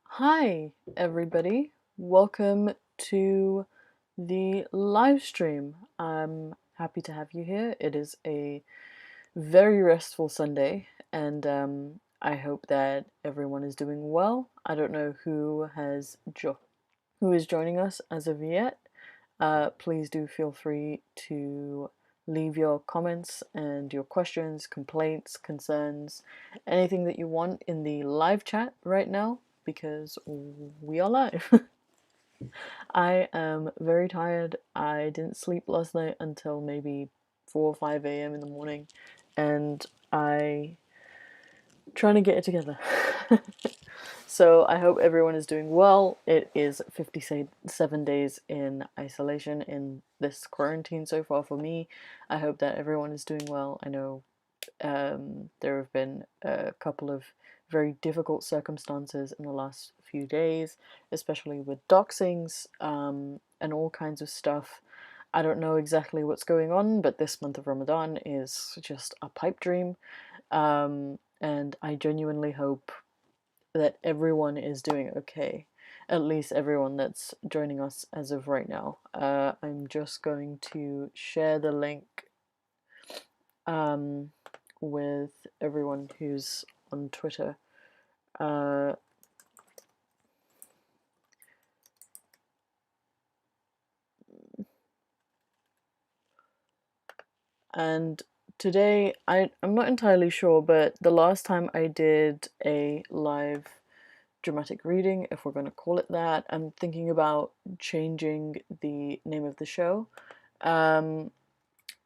Hi everybody. Welcome to the live stream. I'm happy to have you here. It is a very restful Sunday, and I hope that everyone is doing well. I don't know who is joining us as of yet. Please do feel free to leave your comments and your questions, complaints, concerns, anything that you want in the live chat right now because we are live. I am very tired. I didn't sleep last night until maybe 4 or 5 a.m. in the morning, and I trying to get it together. So I hope everyone is doing well. It is 57 days in isolation in this quarantine so far for me. I hope that everyone is doing well. I know there have been a couple of very difficult circumstances in the last few days, especially with doxings and all kinds of stuff. I don't know exactly what's going on, but this month of Ramadan is just a pipe dream. And I genuinely hope that everyone is doing okay. At least everyone that's joining us as of right now. I'm just going to share the link um, with everyone who's on Twitter. Uh, and today, I'm not entirely sure, but the last time I did a live dramatic reading, if we're going to call it that, I'm thinking about changing the name of the show.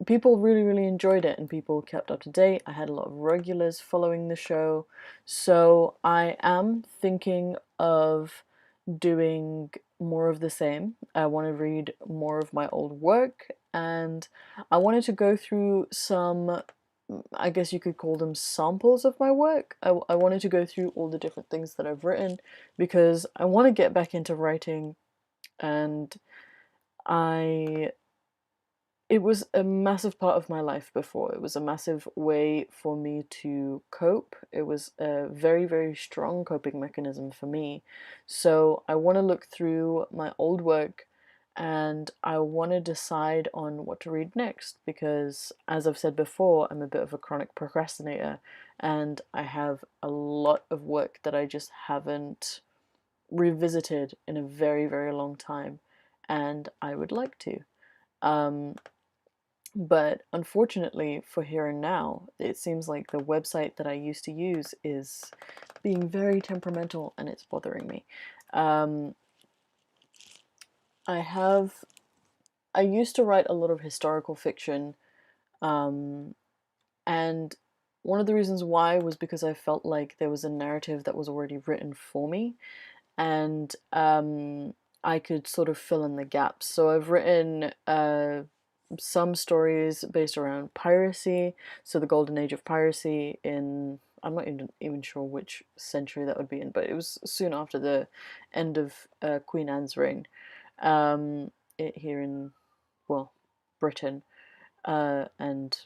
People really enjoyed it and people kept up to date. I had a lot of regulars following the show, so I am thinking of doing more of the same. I want to read more of my old work, and I wanted to go through some, I guess you could call them samples of my work. I wanted to go through all the different things that I've written because I want to get back into writing, and I it was a massive part of my life before. It was a massive way for me to cope. It was a very strong coping mechanism for me. So I want to look through my old work and I want to decide on what to read next because, as I've said before, I'm a bit of a chronic procrastinator and I have a lot of work that I just haven't revisited in a very long time, and I would like to. Um, but unfortunately for here and now, it seems like the website that I used to use is being very temperamental and it's bothering me. Um, I have, I used to write a lot of historical fiction, um, and one of the reasons why was because I felt like there was a narrative that was already written for me, and I could sort of fill in the gaps. So I've written some stories based around piracy, so the Golden Age of Piracy in I'm not even sure which century that would be in, but it was soon after the end of Queen Anne's reign, here in, well, Britain, and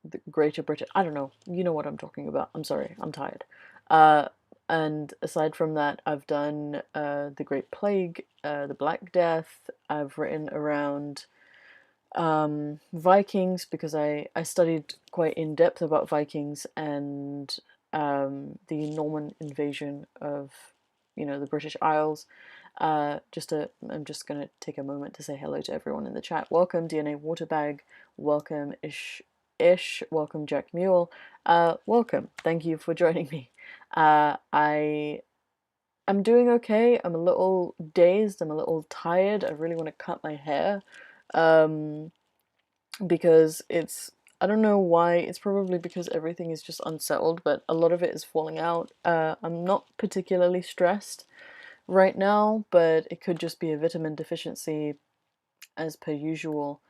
the Greater Britain. I don't know. You know what I'm talking about. I'm sorry. I'm tired. Uh, and aside from that, I've done the Great Plague, the Black Death. I've written around Vikings because I studied quite in depth about Vikings and the Norman invasion of, the British Isles. I'm just gonna take a moment to say hello to everyone in the chat. Welcome DNA Waterbag. Welcome Ish. Welcome Jack Mule. Welcome. Thank you for joining me. I'm doing okay. I'm a little dazed. I'm a little tired. I really want to cut my hair. Um, because I don't know why, it's probably because everything is just unsettled, but a lot of it is falling out. I'm not particularly stressed right now, but it could just be a vitamin deficiency as per usual.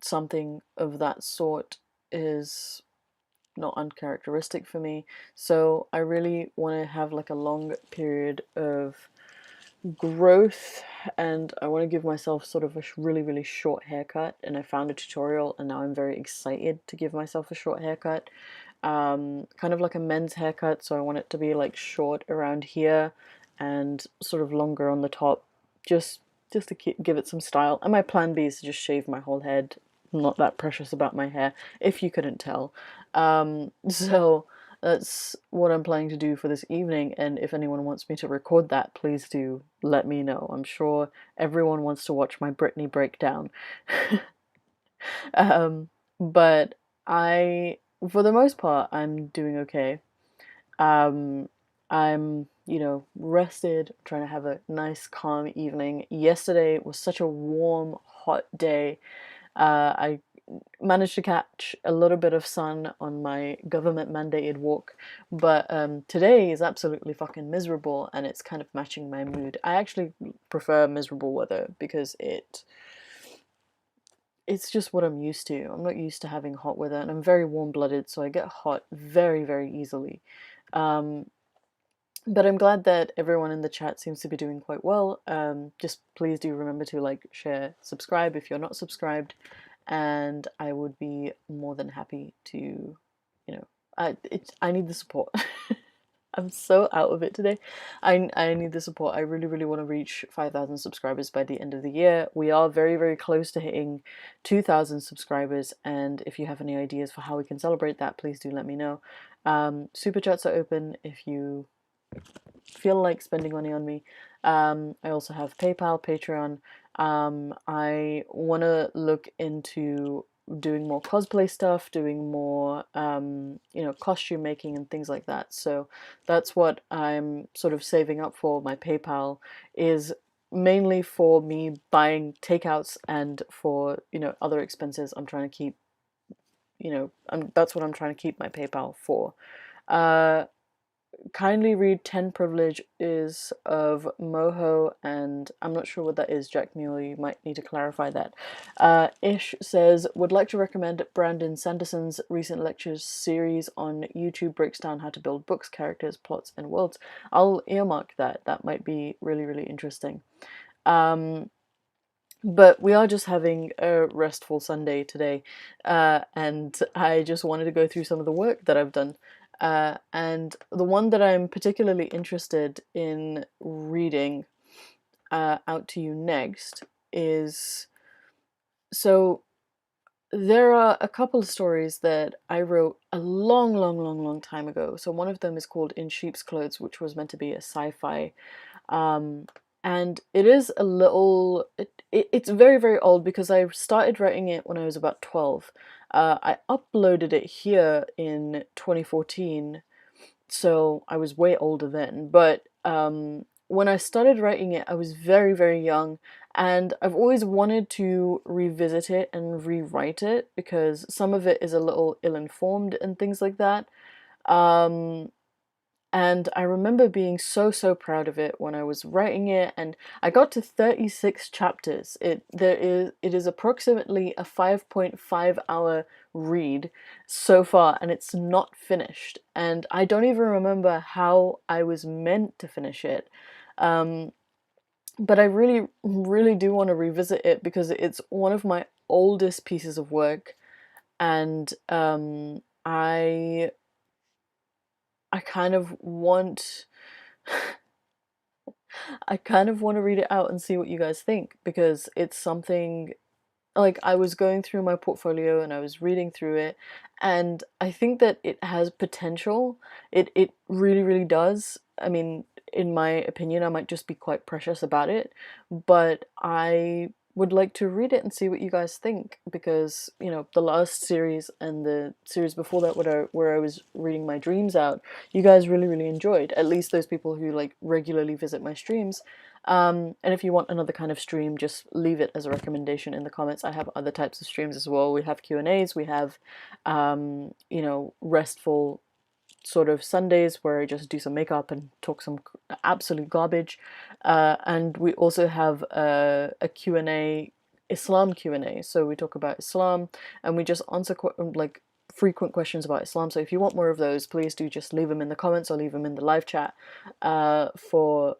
Something of that sort is not uncharacteristic for me, so I really want to have like a long period of growth, and I want to give myself sort of a really short haircut, and I found a tutorial and now I'm very excited to give myself a short haircut. kind of like a men's haircut, so I want it to be like short around here and sort of longer on the top, just to give it some style. And my plan B is to just shave my whole head. I'm not that precious about my hair, if you couldn't tell. So that's what I'm planning to do for this evening, and if anyone wants me to record that, please do let me know. I'm sure everyone wants to watch my Britney breakdown. Um, but for the most part, I'm doing okay. Um, I'm, rested, trying to have a nice, calm evening. Yesterday was such a warm, hot day. I managed to catch a little bit of sun on my government mandated walk, but today is absolutely fucking miserable, and it's kind of matching my mood. I actually prefer miserable weather because it's just what I'm used to. I'm not used to having hot weather, and I'm very warm-blooded, so I get hot very, very easily. Um, but I'm glad that everyone in the chat seems to be doing quite well. Just please do remember to like, share, subscribe if you're not subscribed, and I would be more than happy to, I need the support. I'm so out of it today. I need the support. I really, really want to reach 5,000 subscribers by the end of the year. We are very, very close to hitting 2,000 subscribers, and if you have any ideas for how we can celebrate that, please do let me know. Super chats are open if you feel like spending money on me. I also have PayPal, Patreon. I want to look into doing more cosplay stuff, doing more, costume making and things like that. So that's what I'm sort of saving up for. My PayPal is mainly for me buying takeouts and for, other expenses I'm trying to keep, that's what I'm trying to keep my PayPal for. Kindly read 10 Privileges of Moho, and I'm not sure what that is, Jack Mueller, you might need to clarify that. Ish says, would like to recommend Brandon Sanderson's recent lectures series on YouTube, breaks down how to build books, characters, plots, and worlds. I'll earmark that. That might be really, really interesting. But we are just having a restful Sunday today, and I just wanted to go through some of the work that I've done. And the one that I'm particularly interested in reading out to you next is... So there are a couple of stories that I wrote a long, long, long, long time ago. So one of them is called In Sheep's Clothes, which was meant to be a sci-fi. And it is a little... It's very, very old because I started writing it when I was about 12. I uploaded it here in 2014, so I was way older then. But when I started writing it, I was very, very young, and I've always wanted to revisit it and rewrite it because some of it is a little ill-informed and things like that. And I remember being so, so proud of it when I was writing it, and I got to 36 chapters. It is approximately a 5.5 hour read so far, and it's not finished. And I don't even remember how I was meant to finish it. But I really, really do want to revisit it because it's one of my oldest pieces of work, and I kind of want... I kind of want to read it out and see what you guys think, because it's something... Like, I was going through my portfolio and I was reading through it, and I think that it has potential. It really, really does. I mean, in my opinion, I might just be quite precious about it, but I would like to read it and see what you guys think, because, the last series and the series before that, where I was reading my dreams out, you guys really, really enjoyed. At least those people who like regularly visit my streams. And if you want another kind of stream, just leave it as a recommendation in the comments. I have other types of streams as well. We have Q&As, we have, restful sort of Sundays where I just do some makeup and talk some absolute garbage. And we also have a Q&A, Islam Q&A. So we talk about Islam and we just answer like frequent questions about Islam. So if you want more of those, please do just leave them in the comments or leave them in the live chat for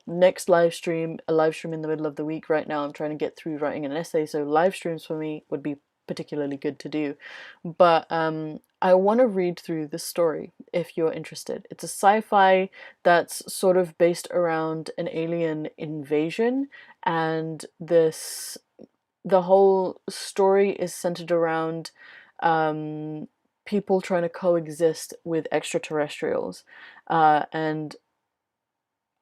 next live stream, a live stream in the middle of the week. Right now I'm trying to get through writing an essay, so live streams for me would be particularly good to do. But I want to read through the story if you're interested. It's a sci-fi that's sort of based around an alien invasion, and the whole story is centered around people trying to coexist with extraterrestrials. And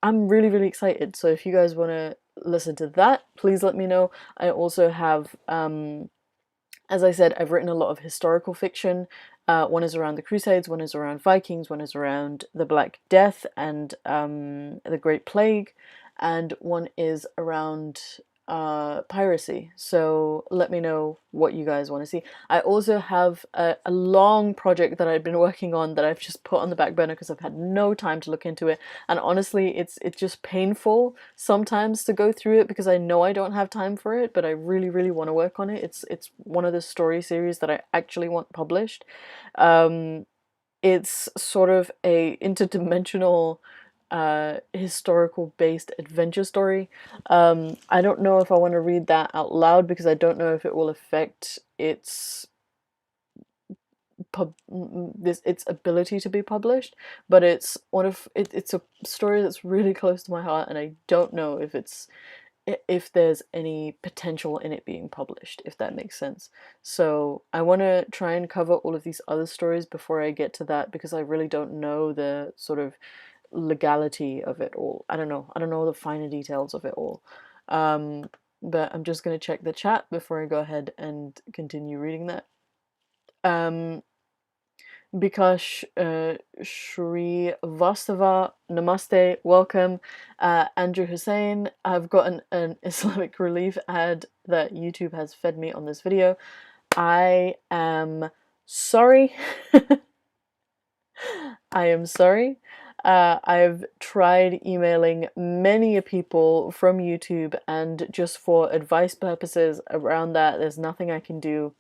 I'm really, really excited. So if you guys want to listen to that, please let me know. I also have, as I said, I've written a lot of historical fiction. One is around the Crusades, one is around Vikings, one is around the Black Death and the Great Plague, and one is around piracy. So let me know what you guys want to see. I also have a long project that I've been working on that I've just put on the back burner because I've had no time to look into it. And honestly, it's just painful sometimes to go through it because I know I don't have time for it, but I really, really want to work on it. It's one of the story series that I actually want published. It's sort of a interdimensional historical based adventure story. I don't know if I want to read that out loud because I don't know if it will affect its its ability to be published, but it's it's a story that's really close to my heart, and I don't know if there's any potential in it being published, if that makes sense. So I want to try and cover all of these other stories before I get to that because I really don't know the sort of legality of it all. I don't know. I don't know the finer details of it all. But I'm just going to check the chat before I go ahead and continue reading that. Bikash Shri Vastava, Namaste, welcome. Andrew Hussein, I've got an Islamic relief ad that YouTube has fed me on this video. I am sorry. I am sorry. I've tried emailing many people from YouTube, and just for advice purposes around that, there's nothing I can do.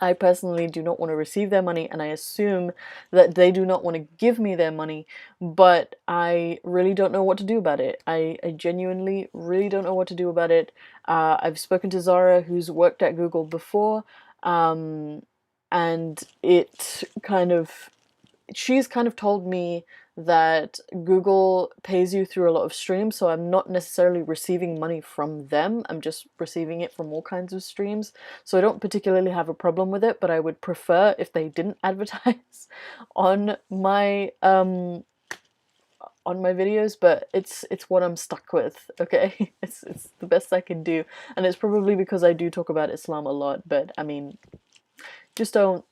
I personally do not want to receive their money, and I assume that they do not want to give me their money, but I really don't know what to do about it. I genuinely really don't know what to do about it. I've spoken to Zara, who's worked at Google before, and she's kind of told me that Google pays you through a lot of streams, so I'm not necessarily receiving money from them, I'm just receiving it from all kinds of streams. So I don't particularly have a problem with it, but I would prefer if they didn't advertise on my videos, but it's what I'm stuck with, okay? It's the best I can do, and it's probably because I do talk about Islam a lot, but I mean, just don't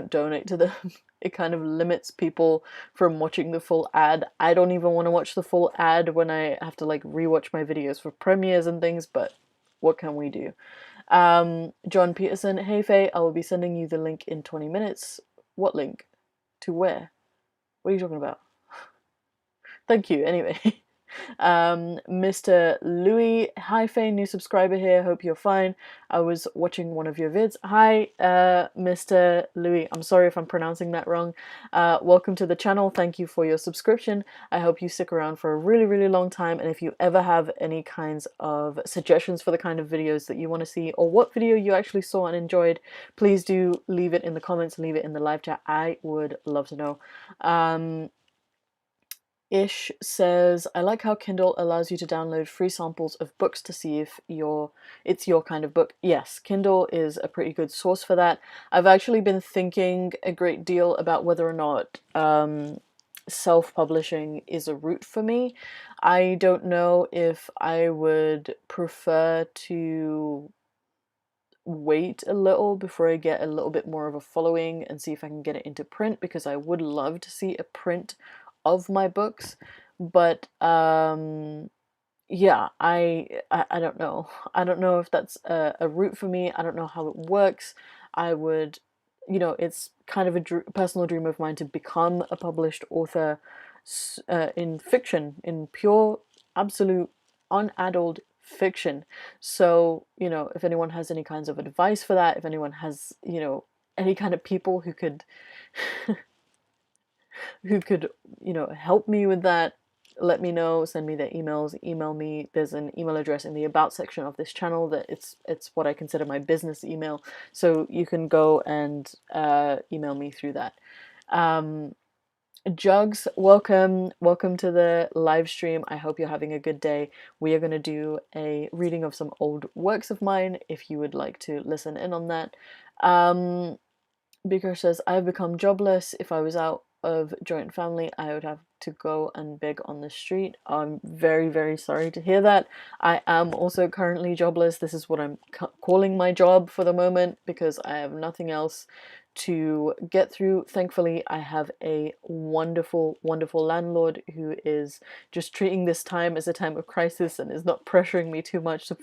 donate to them. It kind of limits people from watching the full ad. I don't even want to watch the full ad when I have to like rewatch my videos for premieres and things, but what can we do? John Peterson, hey Faye, I will be sending you the link in 20 minutes. What link? To where? What are you talking about? Thank you, anyway. Mr. Louis, hi Faye, new subscriber here, hope you're fine. I was watching one of your vids. Hi, Mr. Louis, I'm sorry if I'm pronouncing that wrong. Welcome to the channel, thank you for your subscription. I hope you stick around for a really, really long time, and if you ever have any kinds of suggestions for the kind of videos that you want to see, or what video you actually saw and enjoyed, please do leave it in the comments, leave it in the live chat. I would love to know. Ish says, I like how Kindle allows you to download free samples of books to see if it's your kind of book. Yes, Kindle is a pretty good source for that. I've actually been thinking a great deal about whether or not self-publishing is a route for me. I don't know if I would prefer to wait a little before I get a little bit more of a following and see if I can get it into print, because I would love to see a print of my books, but yeah, I don't know. I don't know if that's a route for me. I don't know how it works. I would, it's kind of a personal dream of mine to become a published author in fiction, in pure, absolute, unaddled fiction. So, if anyone has any kinds of advice for that, if anyone has, any kind of people who could help me with that, let me know, send me their emails, email me. There's an email address in the about section of this channel that it's what I consider my business email, so you can go and email me through that. Jugs, welcome to the live stream. I hope you're having a good day. We are going to do a reading of some old works of mine if you would like to listen in on that. Beaker says, I have become jobless. If I was out of joint family, I would have to go and beg on the street. I'm very, very sorry to hear that. I am also currently jobless. This is what I'm calling my job for the moment because I have nothing else to get through. Thankfully, I have a wonderful, wonderful landlord who is just treating this time as a time of crisis and is not pressuring me too much to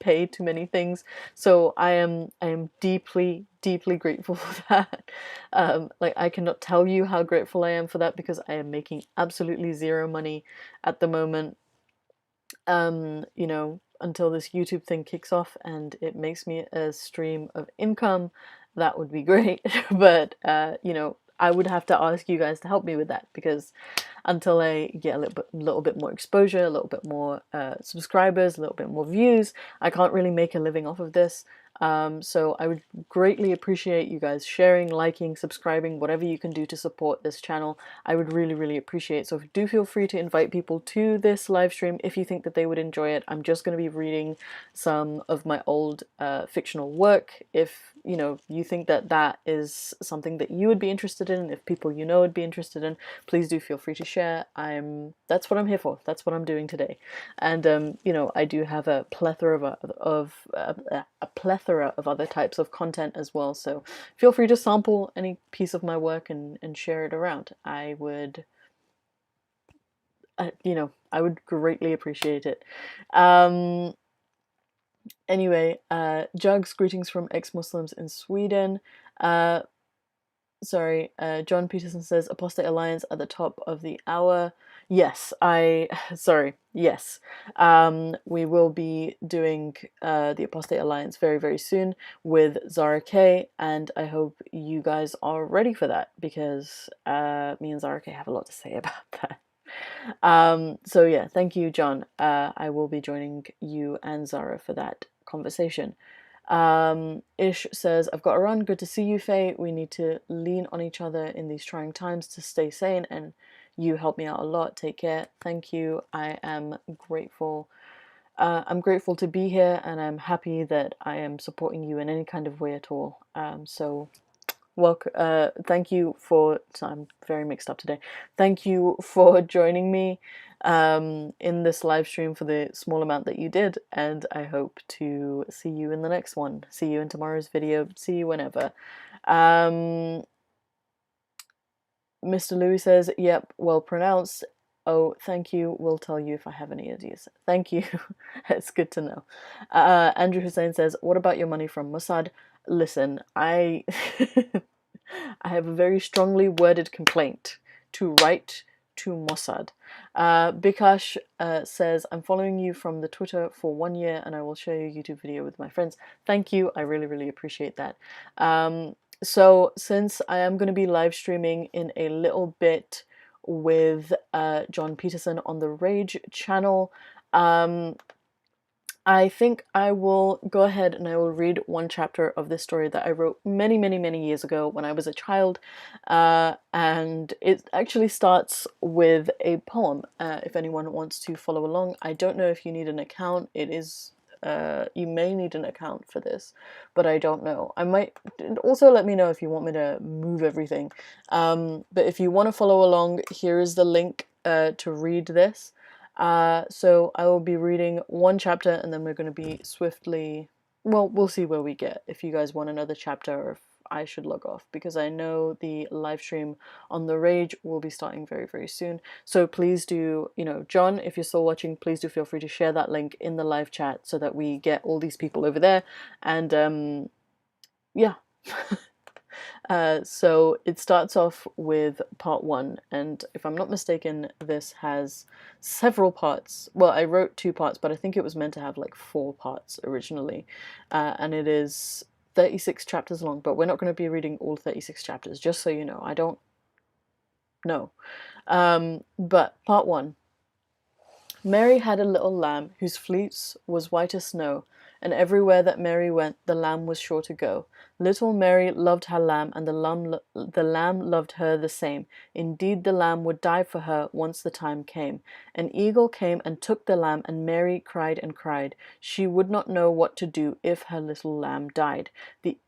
pay too many things. So I am deeply, deeply grateful for that. Like, I cannot tell you how grateful I am for that because I am making absolutely zero money at the moment. You know, until this YouTube thing kicks off and it makes me a stream of income, that would be great. But you know, I would have to ask you guys to help me with that because until I get a little bit more exposure, a little bit more subscribers, a little bit more views, I can't really make a living off of this. So I would greatly appreciate you guys sharing, liking, subscribing, whatever you can do to support this channel. I would really, really appreciate it. So do feel free to invite people to this live stream if you think that they would enjoy it. I'm just going to be reading some of my old fictional work. If you know, you think that that is something that you would be interested in, if people you know would be interested in, please do feel free to share. That's what I'm here for. That's what I'm doing today. And you know, I do have a plethora of other types of content as well. So feel free to sample any piece of my work and share it around. I would, you know, I would greatly appreciate it. Anyway, Jugs, greetings from ex-Muslims in Sweden. Sorry, John Peterson says Apostate Alliance at the top of the hour. Yes, sorry, yes. We will be doing the Apostate Alliance very, very soon with Zara K, and I hope you guys are ready for that because me and Zara K have a lot to say about that. So yeah, thank you, John. I will be joining you and Zara for that conversation. Ish says, I've got to run. Good to see you, Faye. We need to lean on each other in these trying times to stay sane, and you help me out a lot. Take care. Thank you. I am grateful. I'm grateful to be here, and I'm happy that I am supporting you in any kind of way at all. So welcome. Thank you for. So I'm very mixed up today. Thank you for joining me in this live stream for the small amount that you did, and I hope to see you in the next one. See you in tomorrow's video. See you whenever. Mr. Louis says, "Yep, well pronounced." Oh, thank you. We'll tell you if I have any ideas. Thank you. It's good to know. Andrew Hussein says, what about your money from Mossad? Listen, I I have a very strongly worded complaint to write to Mossad. Bikash says, I'm following you from the Twitter for 1 year and I will share your YouTube video with my friends. Thank you. I really, really appreciate that. So since I am going to be live streaming in a little bit with John Peterson on the Rage channel, I think I will go ahead and I will read one chapter of this story that I wrote many, many, many years ago when I was a child. And it actually starts with a poem, if anyone wants to follow along. I don't know if you need an account. It is, you may need an account for this, but I don't know. I might, also let me know if you want me to move everything. But if you want to follow along, here is the link to read this. So I will be reading one chapter and then we're going to be swiftly, well, we'll see where we get, if you guys want another chapter or if I should log off, because I know the live stream on the Rage will be starting very, very soon. So please do, you know, John, if you're still watching, please do feel free to share that link in the live chat so that we get all these people over there. And yeah. So it starts off with part 1, and if I'm not mistaken, this has several parts. Well, I wrote 2 parts, but I think it was meant to have like 4 parts originally, and it is 36 chapters long, but we're not going to be reading all 36 chapters, just so you know. I don't No. But part one. Mary had a little lamb whose fleece was white as snow, and everywhere that Mary went, the lamb was sure to go. Little Mary loved her lamb, and the lamb loved her the same. Indeed, the lamb would die for her once the time came. An eagle came and took the lamb, and Mary cried and cried. She would not know what to do if her little lamb died.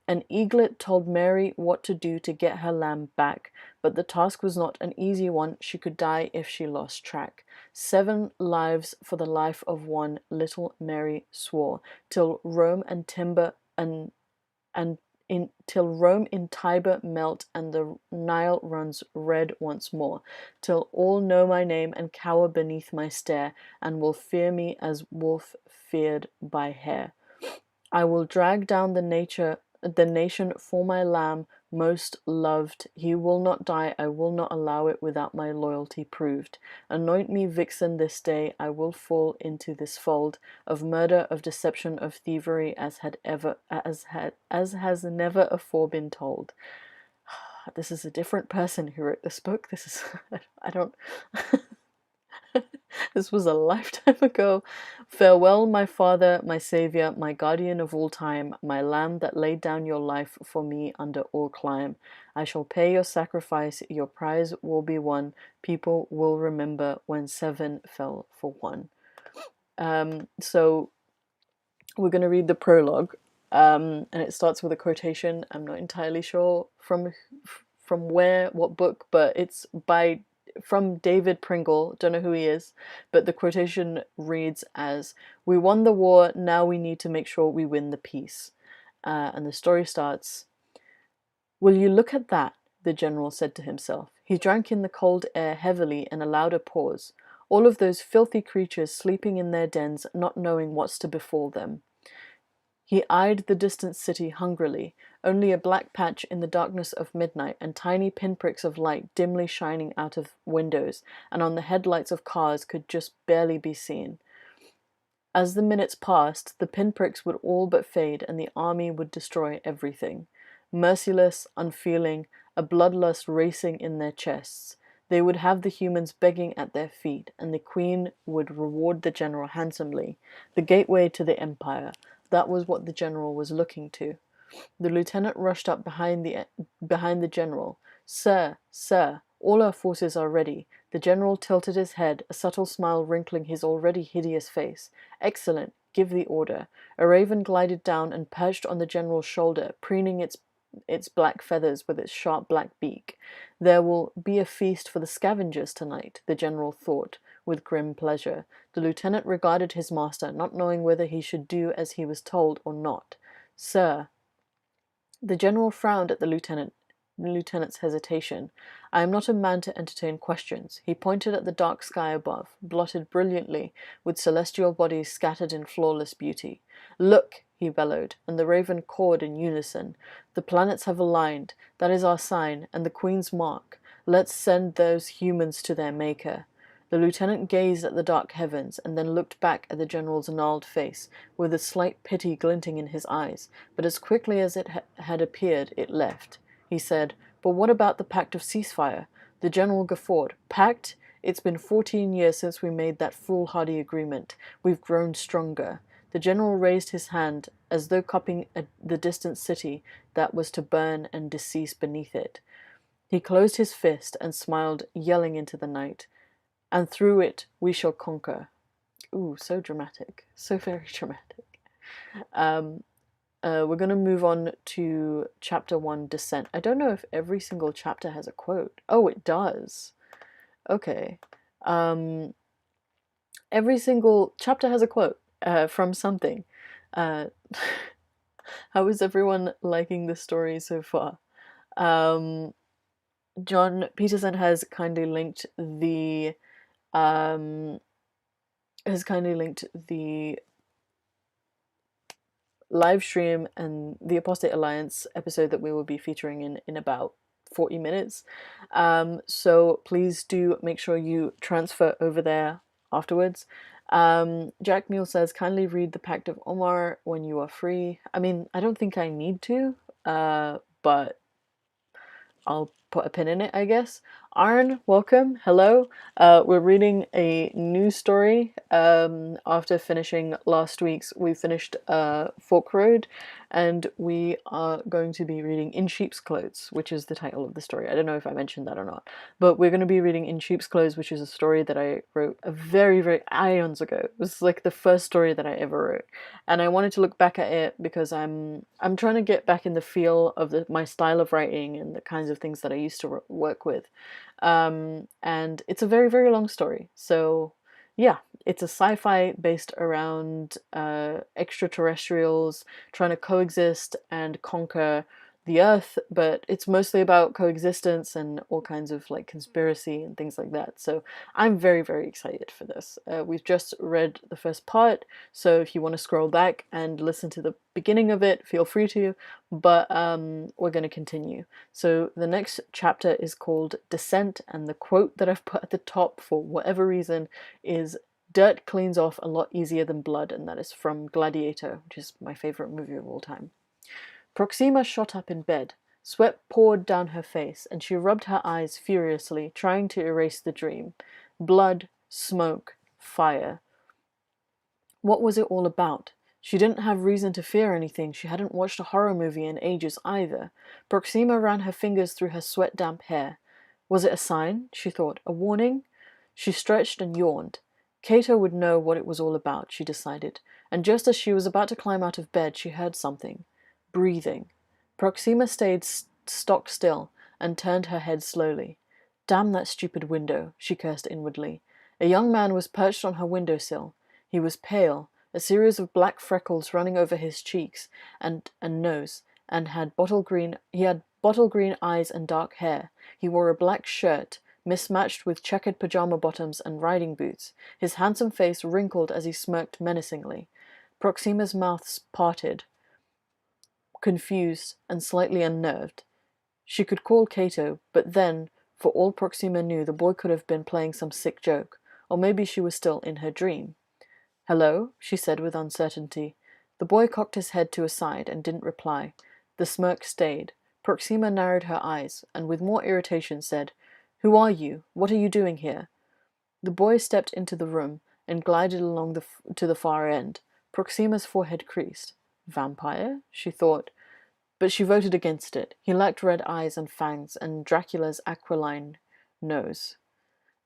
An eaglet told Mary what to do to get her lamb back, but the task was not an easy one. She could die if she lost track. 7 lives for the life of one, little Mary swore, till Rome and Timber and till Rome in Tiber melt and the Nile runs red once more, till all know my name and cower beneath my stare, and will fear me as wolf feared by hare. I will drag down the nation for my lamb most loved. He will not die, I will not allow it without my loyalty proved. Anoint me vixen this day, I will fall into this fold of murder, of deception, of thievery, as has never afore been told. This is a different person who wrote this book. This is I don't This was a lifetime ago. Farewell, my father, my savior, my guardian of all time, my lamb that laid down your life for me under all clime. I shall pay your sacrifice, your prize will be won. People will remember when 7 fell for 1. So we're going to read the prologue, and it starts with a quotation. I'm not entirely sure from what book, but it's from David Pringle. Don't know who he is, but the quotation reads as, "We won the war, now we need to make sure we win the peace." And the story starts, "Will you look at that?" the general said to himself. He drank in the cold air heavily and allowed a pause. All of those filthy creatures sleeping in their dens, not knowing what's to befall them. He eyed the distant city hungrily, only a black patch in the darkness of midnight, and tiny pinpricks of light dimly shining out of windows and on the headlights of cars could just barely be seen. As the minutes passed, the pinpricks would all but fade, and the army would destroy everything. Merciless, unfeeling, a bloodlust racing in their chests. They would have the humans begging at their feet, and the queen would reward the general handsomely. The gateway to the empire. That was what the general was looking to. The lieutenant rushed up behind the general. "Sir, sir, all our forces are ready." The general tilted his head, a subtle smile wrinkling his already hideous face. "Excellent. Give the order." A raven glided down and perched on the general's shoulder, preening its black feathers with its sharp black beak. "There will be a feast for the scavengers tonight," the general thought, with grim pleasure. The lieutenant regarded his master, not knowing whether he should do as he was told or not. "Sir." The general frowned at the lieutenant's hesitation. "I am not a man to entertain questions." He pointed at the dark sky above, blotted brilliantly, with celestial bodies scattered in flawless beauty. "Look!" he bellowed, and the raven cawed in unison. "The planets have aligned. That is our sign, and the Queen's mark. Let's send those humans to their maker." The lieutenant gazed at the dark heavens, and then looked back at the general's gnarled face, with a slight pity glinting in his eyes, but as quickly as it had appeared, it left. He said, "But what about the pact of ceasefire?" The general guffawed. "Pact? It's been 14 years since we made that foolhardy agreement. We've grown stronger." The general raised his hand, as though cupping the distant city that was to burn and decease beneath it. He closed his fist and smiled, yelling into the night. "And through it we shall conquer." Ooh, so dramatic. So very dramatic. We're going to move on to chapter 1, Descent. I don't know if every single chapter has a quote. Oh, it does. Okay. Every single chapter has a quote from something. How is everyone liking the story so far? John Peterson has kindly linked the live stream and the Apostate Alliance episode that we will be featuring in about 40 minutes. So please do make sure you transfer over there afterwards. Jack Mule says, kindly read the Pact of Omar when you are free. I mean, I don't think I need to, but I'll put a pin in it, I guess. Aaron, welcome. Hello. We're reading a new story. After finishing last week's, we finished Fork Road, and we are going to be reading In Sheep's Clothes, which is the title of the story. I don't know if I mentioned that or not, but we're going to be reading In Sheep's Clothes, which is a story that I wrote a very, very eons ago. It was like the first story that I ever wrote, and I wanted to look back at it because I'm trying to get back in the feel of my style of writing and the kinds of things that I used to work with. And it's a very, very long story. So yeah, it's a sci-fi based around extraterrestrials trying to coexist and conquer the Earth, but it's mostly about coexistence and all kinds of like conspiracy and things like that. So I'm very, very excited for this. We've just read the first part, so if you want to scroll back and listen to the beginning of it, feel free to, but we're going to continue. So the next chapter is called Descent, and the quote that I've put at the top for whatever reason is "Dirt cleans off a lot easier than blood," and that is from Gladiator, which is my favorite movie of all time. Proxima shot up in bed. Sweat poured down her face, and she rubbed her eyes furiously, trying to erase the dream. Blood, smoke, fire. What was it all about? She didn't have reason to fear anything. She hadn't watched a horror movie in ages either. Proxima ran her fingers through her sweat-damp hair. Was it a sign? She thought. A warning? She stretched and yawned. Cato would know what it was all about, she decided, and just as she was about to climb out of bed, she heard something. Breathing. Proxima stayed stock still and turned her head slowly. Damn that stupid window, she cursed inwardly. A young man was perched on her windowsill. He was pale, a series of black freckles running over his cheeks and nose, and had bottle green eyes and dark hair. He wore a black shirt, mismatched with checkered pajama bottoms and riding boots. His handsome face wrinkled as he smirked menacingly. Proxima's mouth parted, confused and slightly unnerved. She could call Cato, but then, for all Proxima knew, the boy could have been playing some sick joke, or maybe she was still in her dream. "Hello?" she said with uncertainty. The boy cocked his head to a side and didn't reply. The smirk stayed. Proxima narrowed her eyes, and with more irritation said, "Who are you? What are you doing here?" The boy stepped into the room and glided along to the far end. Proxima's forehead creased. Vampire? She thought, but she voted against it. He lacked red eyes and fangs and Dracula's aquiline nose.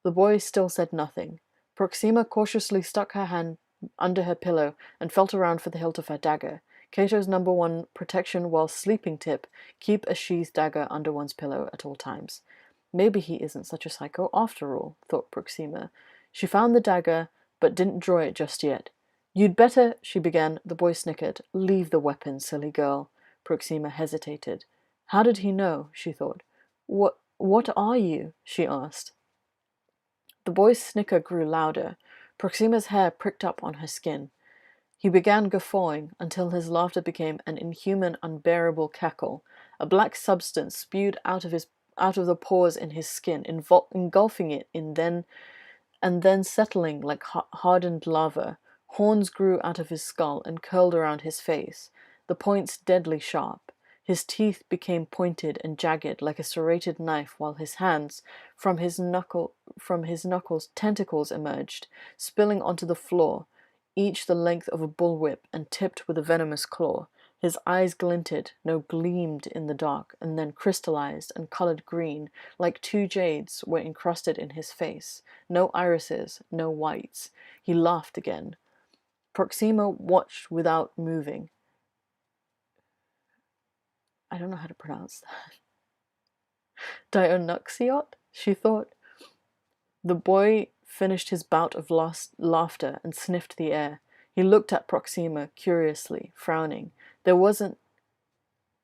The boy still said nothing. Proxima cautiously stuck her hand under her pillow and felt around for the hilt of her dagger. Cato's #1 protection while sleeping tip: keep a sheathed dagger under one's pillow at all times. Maybe he isn't such a psycho after all, thought Proxima. She found the dagger, but didn't draw it just yet. "You'd better," she began. The boy snickered. "Leave the weapon, silly girl." Proxima hesitated. How did he know? She thought. What are you? She asked. The boy's snicker grew louder. Proxima's hair pricked up on her skin. He began guffawing until his laughter became an inhuman, unbearable cackle. A black substance spewed out of the pores in his skin, engulfing it and then settling like hardened lava. Horns grew out of his skull and curled around his face, the points deadly sharp. His teeth became pointed and jagged like a serrated knife, while his hands, from his knuckles, tentacles emerged, spilling onto the floor, each the length of a bullwhip and tipped with a venomous claw. His eyes glinted, no, gleamed in the dark, and then crystallized and colored green, like two jades were encrusted in his face. No irises, no whites. He laughed again. Proxima watched without moving. I don't know how to pronounce that. Dionysiot, she thought. The boy finished his bout of laughter and sniffed the air. He looked at Proxima curiously, frowning. There wasn't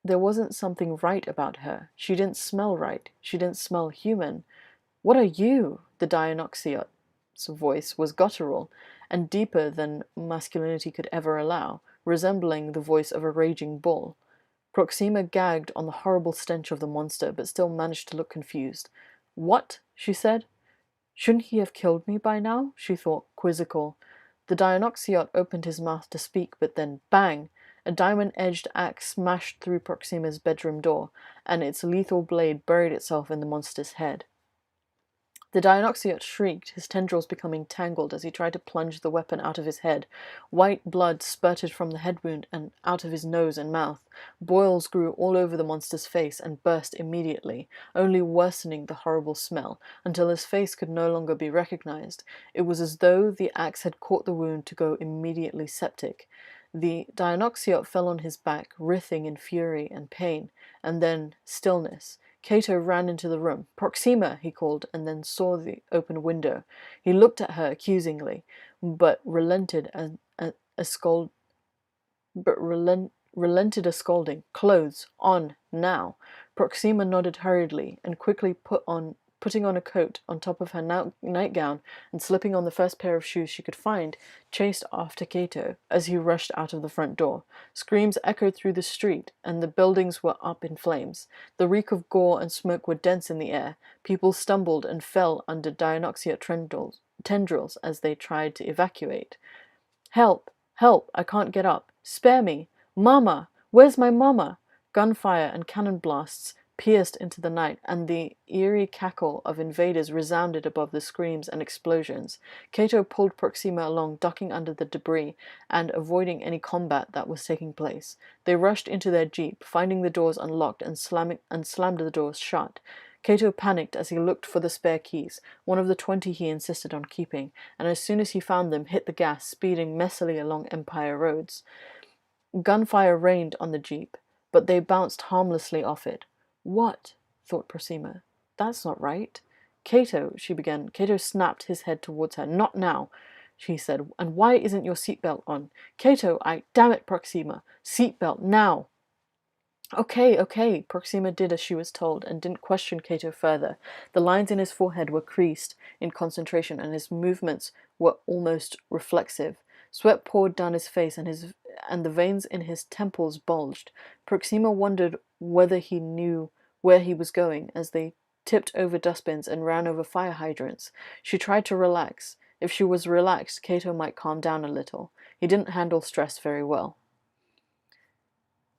something right about her. She didn't smell right. She didn't smell human. "What are you?" The Dionysiot's voice was guttural and deeper than masculinity could ever allow, resembling the voice of a raging bull. Proxima gagged on the horrible stench of the monster, but still managed to look confused. "What?" she said. "Shouldn't he have killed me by now?" she thought, quizzical. The Dionysiot opened his mouth to speak, but then, bang! A diamond-edged axe smashed through Proxima's bedroom door, and its lethal blade buried itself in the monster's head. The Dionysiot shrieked, his tendrils becoming tangled as he tried to plunge the weapon out of his head. White blood spurted from the head wound and out of his nose and mouth. Boils grew all over the monster's face and burst immediately, only worsening the horrible smell, until his face could no longer be recognized. It was as though the axe had caught the wound to go immediately septic. The Dionysiot fell on his back, writhing in fury and pain, and then stillness. Cato ran into the room. "Proxima!" he called, and then saw the open window. He looked at her accusingly, but relented a scolding. "Clothes on now!" Proxima nodded hurriedly, and quickly putting on a coat on top of her nightgown and slipping on the first pair of shoes she could find, chased after Cato as he rushed out of the front door. Screams echoed through the street, and the buildings were up in flames. The reek of gore and smoke were dense in the air. People stumbled and fell under Dionysiot tendrils as they tried to evacuate. "Help! Help! I can't get up! Spare me! Mama! Where's my mama?" Gunfire and cannon blasts pierced into the night, and the eerie cackle of invaders resounded above the screams and explosions. Cato pulled Proxima along, ducking under the debris and avoiding any combat that was taking place. They rushed into their jeep, finding the doors unlocked and slammed the doors shut. Cato panicked as he looked for the spare keys, one of the 20 he insisted on keeping, and as soon as he found them, hit the gas, speeding messily along Empire roads. Gunfire rained on the jeep, but they bounced harmlessly off it. "What?" thought Proxima. "That's not right." "Cato," she began. Cato snapped his head towards her. "Not now," she said. "And why isn't your seatbelt on?" "Cato, damn it, Proxima! Seatbelt, now!" Okay, Proxima did as she was told and didn't question Cato further. The lines in his forehead were creased in concentration and his movements were almost reflexive. Sweat poured down his face and the veins in his temples bulged. Proxima wondered whether he knew where he was going as they tipped over dustbins and ran over fire hydrants. She tried to relax. If she was relaxed, Cato might calm down a little. He didn't handle stress very well.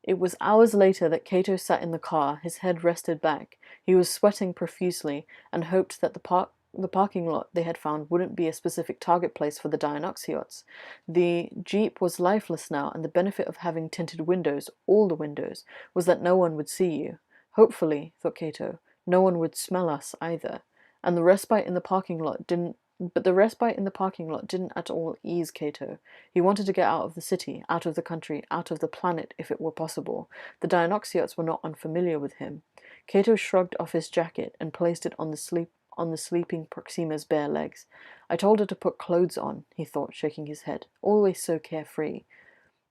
It was hours later that Cato sat in the car, his head rested back. He was sweating profusely and hoped that the parking lot they had found wouldn't be a specific target place for the Dionysiots. The Jeep was lifeless now, and the benefit of having tinted windows, all the windows, was that no one would see you. Hopefully, thought Cato, no one would smell us either. And the respite in the parking lot didn't at all ease Cato. He wanted to get out of the city, out of the country, out of the planet if it were possible. The Dionysiots were not unfamiliar with him. Cato shrugged off his jacket and placed it on the sleeping Proxima's bare legs. "I told her to put clothes on," he thought, shaking his head. "Always so carefree."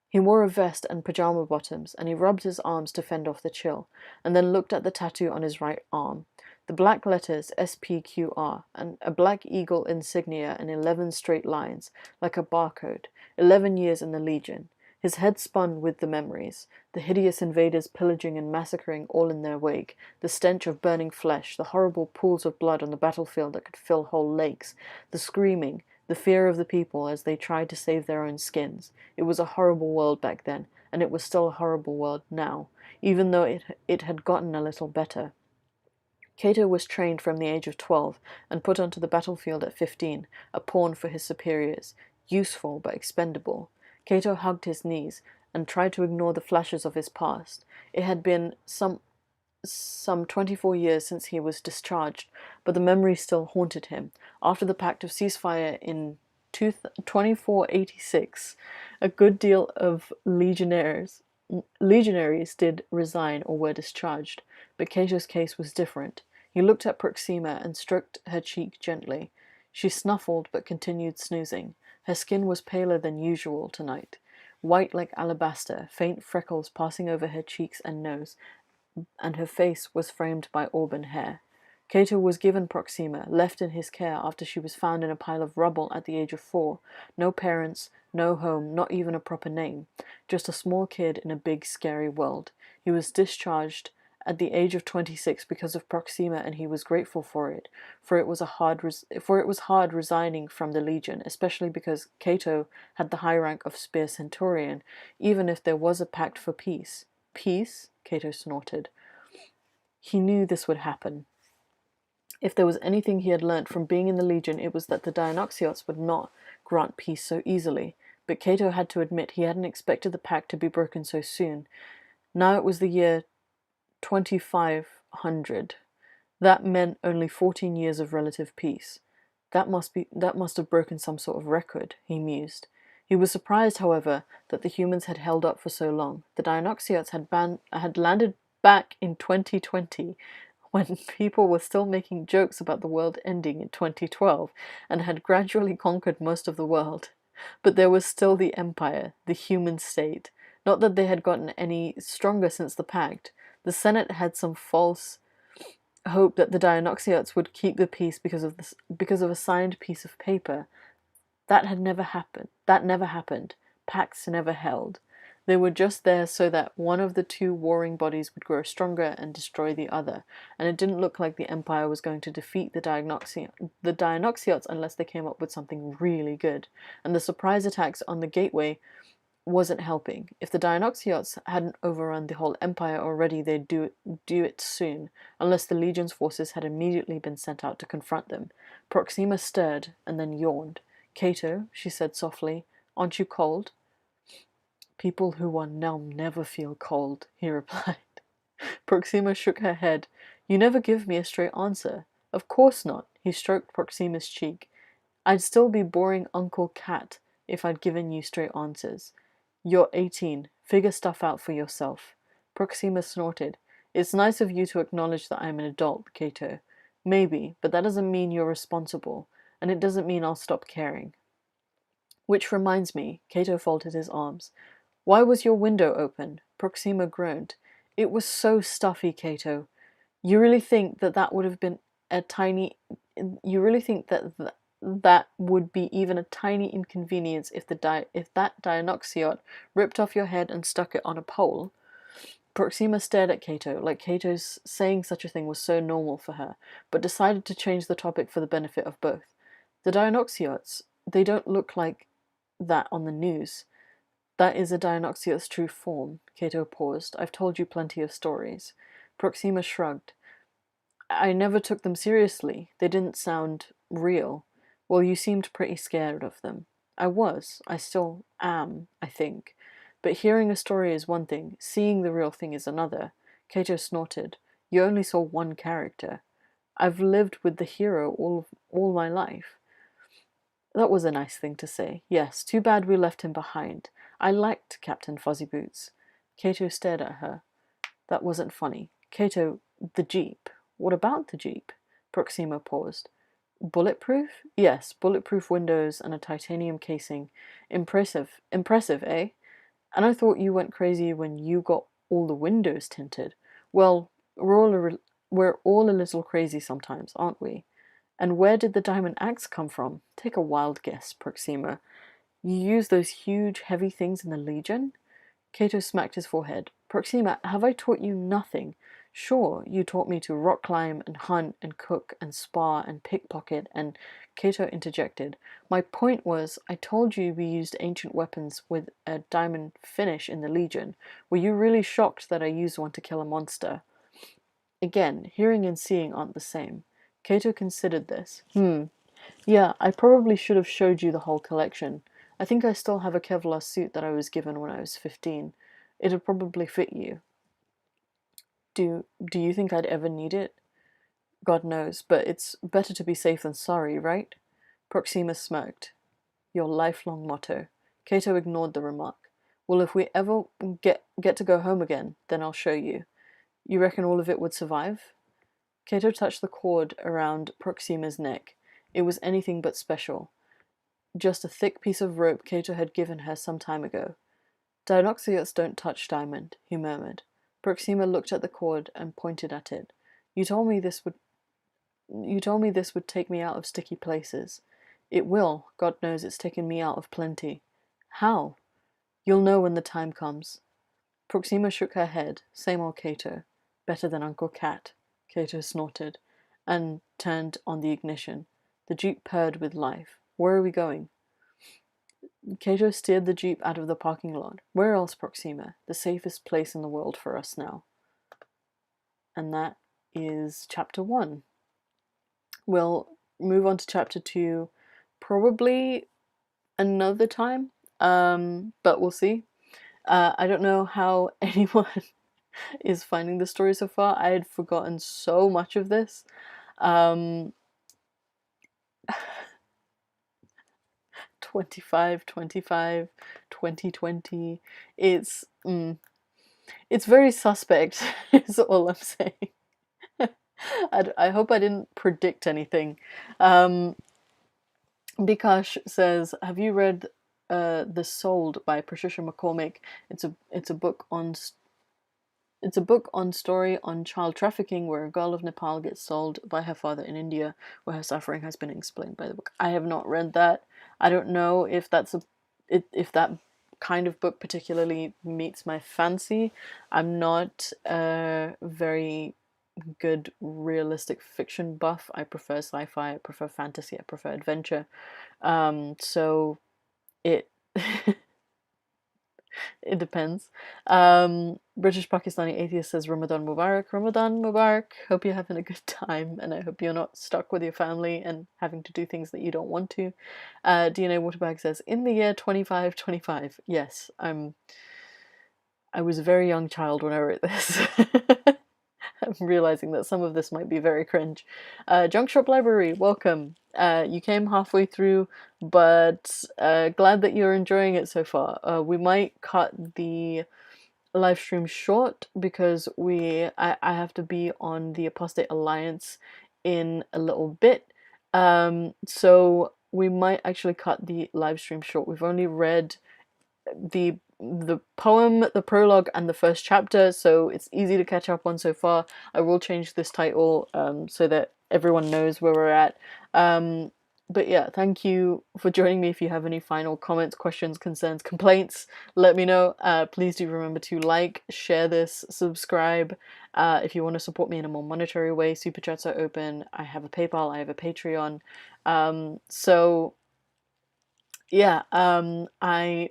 He wore a vest and pajama bottoms, and he rubbed his arms to fend off the chill, and then looked at the tattoo on his right arm. The black letters SPQR, and a black eagle insignia in 11 straight lines, like a barcode. 11 years in the Legion. His head spun with the memories. The hideous invaders pillaging and massacring all in their wake. The stench of burning flesh, the horrible pools of blood on the battlefield that could fill whole lakes. The screaming, the fear of the people as they tried to save their own skins. It was a horrible world back then, and it was still a horrible world now, even though it had gotten a little better. Cato was trained from the age of 12 and put onto the battlefield at 15, a pawn for his superiors, useful but expendable. Cato hugged his knees and tried to ignore the flashes of his past. It had been some 24 years since he was discharged, but the memory still haunted him. After the Pact of Ceasefire in 2486, a good deal of legionaries did resign or were discharged, but Cato's case was different. He looked at Proxima and stroked her cheek gently. She snuffled but continued snoozing. Her skin was paler than usual tonight, white like alabaster, faint freckles passing over her cheeks and nose, and her face was framed by auburn hair. Cato was given Proxima, left in his care after she was found in a pile of rubble at the age of 4. No parents, no home, not even a proper name. Just a small kid in a big, scary world. He was discharged at the age of 26 because of Proxima, and he was grateful for it, for it was hard resigning from the Legion, especially because Cato had the high rank of Spear Centurion, even if there was a pact for peace. Peace? Cato snorted. He knew this would happen. If there was anything he had learnt from being in the Legion, it was that the Dianoxiots would not grant peace so easily, but Cato had to admit he hadn't expected the pact to be broken so soon. Now it was the year 2500. That meant only 14 years of relative peace. That must have broken some sort of record, he mused. He was surprised, however, that the humans had held up for so long. The Dianoxiots had landed back in 2020, when people were still making jokes about the world ending in 2012, and had gradually conquered most of the world. But there was still the Empire, the human state. Not that they had gotten any stronger since the Pact. The Senate had some false hope that the Dianoxiots would keep the peace because of a signed piece of paper. That never happened. Pacts never held. They were just there so that one of the two warring bodies would grow stronger and destroy the other, and it didn't look like the Empire was going to defeat the Dianoxiots unless they came up with something really good, and the surprise attacks on the Gateway wasn't helping. If the Dianoxiots hadn't overrun the whole Empire already, they'd do it soon, unless the Legion's forces had immediately been sent out to confront them. Proxima stirred and then yawned. Cato, she said softly, aren't you cold? People who are numb never feel cold, he replied. Proxima shook her head. You never give me a straight answer. Of course not. He stroked Proxima's cheek. I'd still be boring Uncle Cat if I'd given you straight answers. You're 18. Figure stuff out for yourself. Proxima snorted. It's nice of you to acknowledge that I'm an adult, Cato. Maybe, but that doesn't mean you're responsible, and it doesn't mean I'll stop caring. Which reminds me, Cato folded his arms. Why was your window open? Proxima groaned. It was so stuffy, Cato. You really think that would have been a tiny... You really think that would be even a tiny inconvenience if that Dianoxiot ripped off your head and stuck it on a pole? Proxima stared at Cato, like Cato's saying such a thing was so normal for her, but decided to change the topic for the benefit of both. The Dianoxiots, they don't look like that on the news. That is a Dianoxiot's true form. Cato paused. I've told you plenty of stories. Proxima shrugged. I never took them seriously. They didn't sound real. Well, you seemed pretty scared of them. I was. I still am, I think. But hearing a story is one thing. Seeing the real thing is another. Cato snorted. You only saw one character. I've lived with the hero all my life. That was a nice thing to say. Yes, too bad we left him behind. I liked Captain Fuzzyboots. Cato stared at her. That wasn't funny. Cato, the Jeep. What about the Jeep? Proxima paused. Bulletproof? Yes, bulletproof windows and a titanium casing. Impressive, eh? And I thought you went crazy when you got all the windows tinted. Well, we're all a little crazy sometimes, aren't we? And where did the diamond axe come from? Take a wild guess, Proxima. You use those huge, heavy things in the Legion? Cato smacked his forehead. Proxima, have I taught you nothing? Sure, you taught me to rock climb and hunt and cook and spar and pickpocket and... Cato interjected. My point was, I told you we used ancient weapons with a diamond finish in the Legion. Were you really shocked that I used one to kill a monster? Again, hearing and seeing aren't the same. Cato considered this. Yeah, I probably should have showed you the whole collection. I think I still have a Kevlar suit that I was given when I was 15. It'd probably fit you. Do you think I'd ever need it? God knows, but it's better to be safe than sorry, right? Proxima smirked. Your lifelong motto. Cato ignored the remark. Well, if we ever get to go home again, then I'll show you. You reckon all of it would survive? Cato touched the cord around Proxima's neck. It was anything but special. Just a thick piece of rope Cato had given her some time ago. Dianoxiots don't touch diamond, he murmured. Proxima looked at the cord and pointed at it. You told me this would take me out of sticky places. It will. God knows it's taken me out of plenty. How? You'll know when the time comes. Proxima shook her head. Same old Cato. Better than Uncle Cat, Kato snorted, and turned on the ignition. The jeep purred with life. Where are we going? Kato steered the jeep out of the parking lot. Where else, Proxima? The safest place in the world for us now. And that is chapter 1. We'll move on to chapter 2 probably another time, but we'll see. I don't know how anyone is finding the story so far. I had forgotten so much of this. 25, 25, 2020. It's very suspect, is all I'm saying. I hope I didn't predict anything. Bikash says, have you read The Sold by Patricia McCormick? It's a book on story on child trafficking where a girl of Nepal gets sold by her father in India, where her suffering has been explained by the book. I have not read that. I don't know if if that kind of book particularly meets my fancy. I'm not a very good realistic fiction buff. I prefer sci-fi, I prefer fantasy, I prefer adventure. So it it depends. British Pakistani atheist says Ramadan Mubarak. Ramadan Mubarak. Hope you're having a good time, and I hope you're not stuck with your family and having to do things that you don't want to. DNA Waterbag says, in the year 2525. Yes, I was a very young child when I wrote this. I'm realizing that some of this might be very cringe. Junk Shop Library, welcome. You came halfway through, but glad that you're enjoying it so far. We might cut the live stream short because I have to be on the Apostate Alliance in a little bit. So we might actually cut the live stream short. We've only read the poem, the prologue, and the first chapter, so it's easy to catch up on so far. I will change this title so that everyone knows where we're at. But yeah, thank you for joining me. If you have any final comments, questions, concerns, complaints, let me know. Please do remember to like, share this, subscribe. If you want to support me in a more monetary way, super chats are open. I have a PayPal, I have a Patreon. So yeah, I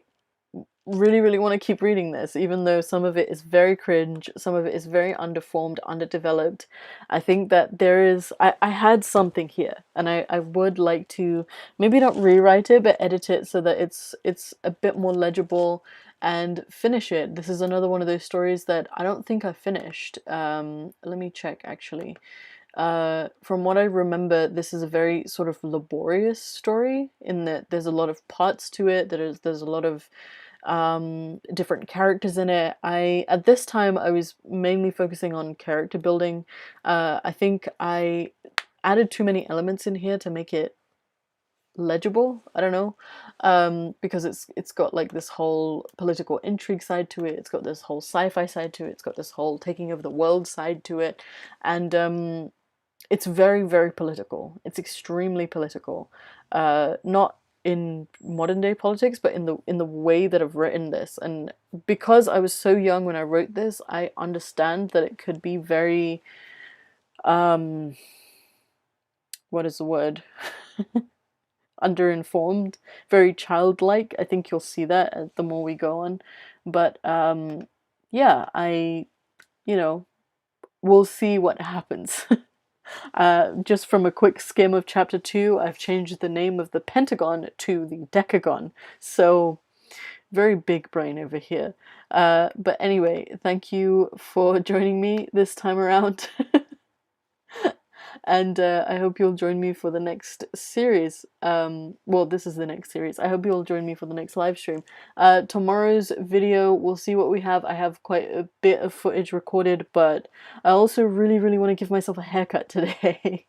really want to keep reading this, even though some of it is very cringe, some of it is very underformed, underdeveloped. I think that there is I had something here, and I would like to maybe not rewrite it but edit it so that it's a bit more legible and finish it. This is another one of those stories that I don't think I finished. Let me check actually. From what I remember, this is a very sort of laborious story in that there's a lot of parts to it. There's a lot of different characters in it. At this time I was mainly focusing on character building. I think I added too many elements in here to make it legible. I don't know, because it's got like this whole political intrigue side to it, it's got this whole sci-fi side to it, it's got this whole taking over the world side to it, and it's very political. It's extremely political. Not in modern day politics, but in the way that I've written this. And because I was so young when I wrote this, I understand that it could be very what is the word? Underinformed, very childlike. I think you'll see that the more we go on. But yeah, we'll see what happens. Just from a quick skim of chapter 2, I've changed the name of the Pentagon to the Decagon. So, very big brain over here. But anyway, thank you for joining me this time around. And I hope you'll join me for the next series. Well, this is the next series. I hope you'll join me for the next live stream. Tomorrow's video, we'll see what we have. I have quite a bit of footage recorded, but I also really want to give myself a haircut today.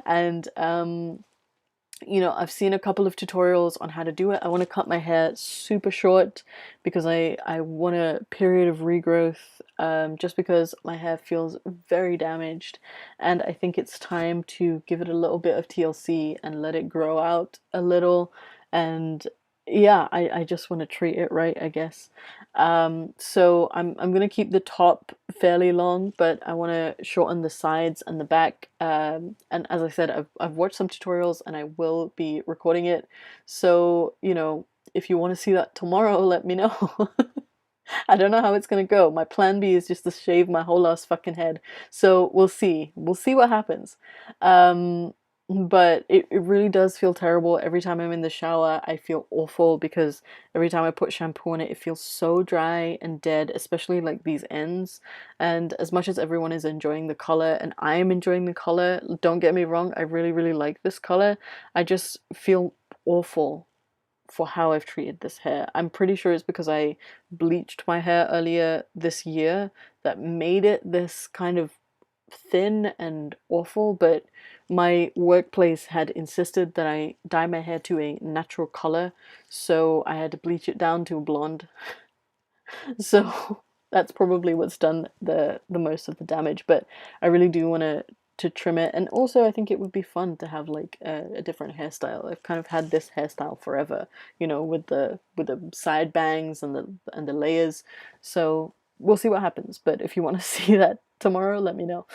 And I've seen a couple of tutorials on how to do it. I want to cut my hair super short because I want a period of regrowth, just because my hair feels very damaged, and I think it's time to give it a little bit of TLC and let it grow out a little. And yeah, I just want to treat it right, I guess. So I'm gonna keep the top fairly long, but I want to shorten the sides and the back. And as I said, I've watched some tutorials and I will be recording it. So, you know, if you want to see that tomorrow, let me know. I don't know how it's gonna go. My plan B is just to shave my whole ass fucking head. So we'll see. We'll see what happens. Um, but it really does feel terrible. Every time I'm in the shower, I feel awful because every time I put shampoo on it, it feels so dry and dead, especially like these ends. And as much as everyone is enjoying the color and I am enjoying the color, don't get me wrong, I really, really like this color. I just feel awful for how I've treated this hair. I'm pretty sure it's because I bleached my hair earlier this year that made it this kind of thin and awful, but my workplace had insisted that I dye my hair to a natural color, so I had to bleach it down to a blonde. So that's probably what's done the most of the damage, but I really do want to trim it. And also I think it would be fun to have like a different hairstyle. I've kind of had this hairstyle forever, you know, with the side bangs and the layers. So we'll see what happens, but if you want to see that tomorrow, let me know.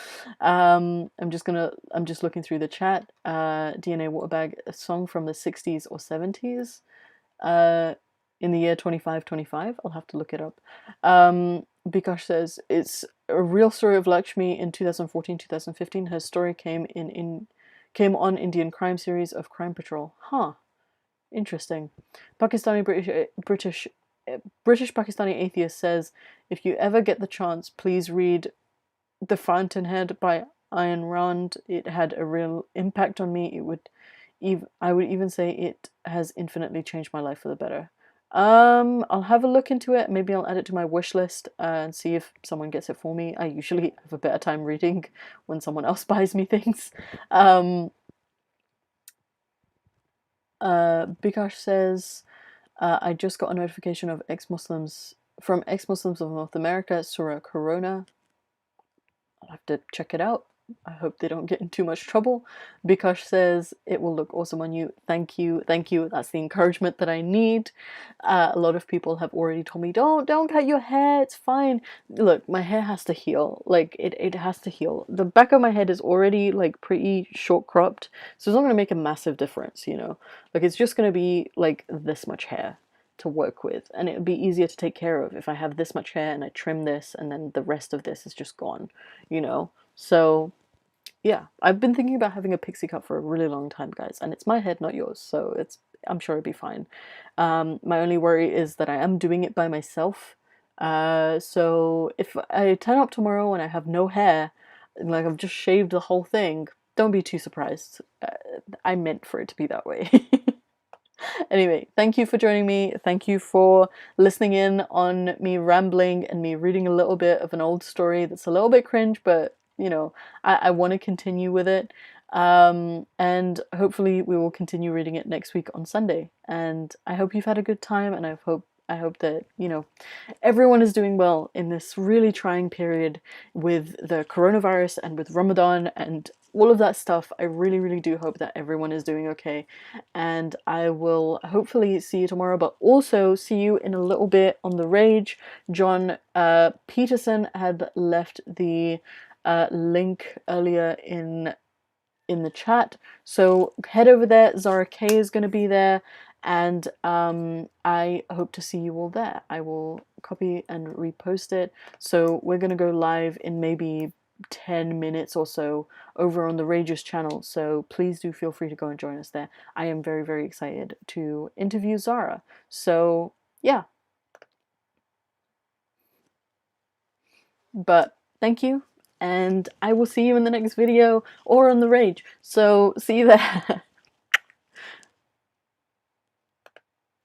I'm just looking through the chat. DNA Waterbag, a song from the 60s or 70s. Uh, in the year 2525. I'll have to look it up. Bikash says it's a real story of Lakshmi in 2014-2015. Her story came on Indian crime series of Crime Patrol. Huh. Interesting. Pakistani British Pakistani atheist says if you ever get the chance, please read The Fountainhead by Ayn Rand. It had a real impact on me. I would even say it has infinitely changed my life for the better. I'll have a look into it. Maybe I'll add it to my wish list and see if someone gets it for me. I usually have a better time reading when someone else buys me things. Bikash says, I just got a notification of ex-Muslims of North America, Surah Corona. I'll have to check it out. I hope they don't get in too much trouble. Bikash says, it will look awesome on you. Thank you. Thank you. That's the encouragement that I need. A lot of people have already told me, don't cut your hair. It's fine. Look, my hair has to heal. Like, it has to heal. The back of my head is already, like, pretty short cropped. So it's not going to make a massive difference, you know? Like, it's just going to be, like, this much hair to work with, and it would be easier to take care of if I have this much hair and I trim this and then the rest of this is just gone, you know? So yeah, I've been thinking about having a pixie cut for a really long time, guys, and it's my head, not yours, so I'm sure it'll be fine. My only worry is that I am doing it by myself. So if I turn up tomorrow and I have no hair, like I've just shaved the whole thing, don't be too surprised. I meant for it to be that way. Anyway, thank you for joining me. Thank you for listening in on me rambling and me reading a little bit of an old story that's a little bit cringe, but you know, I want to continue with it. And hopefully we will continue reading it next week on Sunday. And I hope you've had a good time, and I hope that, you know, everyone is doing well in this really trying period with the coronavirus and with Ramadan and all of that stuff. I really, really do hope that everyone is doing okay. And I will hopefully see you tomorrow, but also see you in a little bit on the Rage. John Peterson had left the link earlier in the chat, so head over there. Zara K is going to be there, and I hope to see you all there. I will copy and repost it. So we're going to go live in maybe 10 minutes or so over on the Rageous channel, so please do feel free to go and join us there. I am very, very excited to interview Zara. So yeah, but thank you, and I will see you in the next video or on the Rage. So see you there.